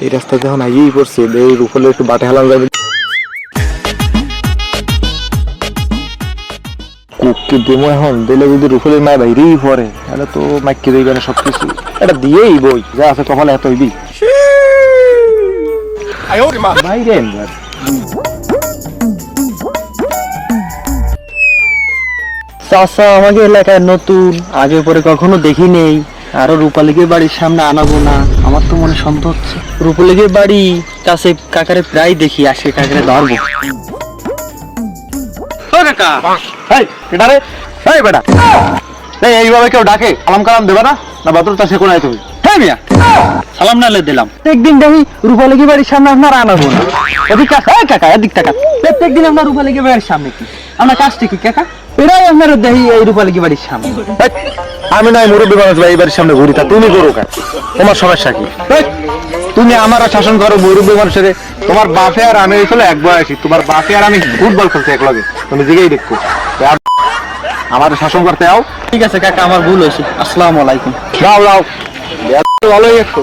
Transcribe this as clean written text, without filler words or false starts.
এই রাস্তাতে এখন আগেই পড়ছে, এই রুফলে একটু বাটে হালাম যাবে। কুককে দেবো এখন, দিলে যদি রুফলে না বাইরেই পড়ে তাহলে তো মাইকে দেবে না সবকিছু। এটা দিয়েই বই যা আছে কপালে এত হইবি বাইরে। চাচা আমাকে এলাকায় নতুন, আগে পরে কখনো দেখি নেই, আরো রূপালীকে বাড়ির সামনে আনাবো না, আমার তো মনে সন্দেহ হচ্ছে। রূপালীকে বাড়ি কাছে কাকারে প্রায় দেখি, আসে কাকারে ধরবো। এইভাবে কেউ ডাকে সালাম কালাম দেবে না? না বাদর চাষে কোনায় তুমি? হ্যাঁ মিয়া সালাম নালে দিলাম। একদিন দেখি রূপালীকে বাড়ির সামনে আপনার আনাবো না। এদিক কাকা এদিক টাকা প্রত্যেকদিন আপনার রূপালীকে বাড়ির সামনে কি আমরা কাজটি কি কাকা? এটাই আপনার দেখি এই রূপালীকে বাড়ির সামনে। আমি নয় মুরব্বী মানুষ ভাই, এই বাড়ির সামনে ঘুরি, তা তুমি করো কেন? তোমার সমস্যা কি? তুমি আমার শাসন করো মুরব্বী মানুষের। তোমার বাপে আর আমি হয়েছিল এক বয়সী, তোমার বাপে আর আমি ফুটবল খেলছি এক লগে, তুমি দিকেই দেখো। আমার শাসন করতে আও। ঠিক আছে কাকা, আমার ভুল হয়েছে। আসসালামু আলাইকুম। লাও লাও ভালোই একটু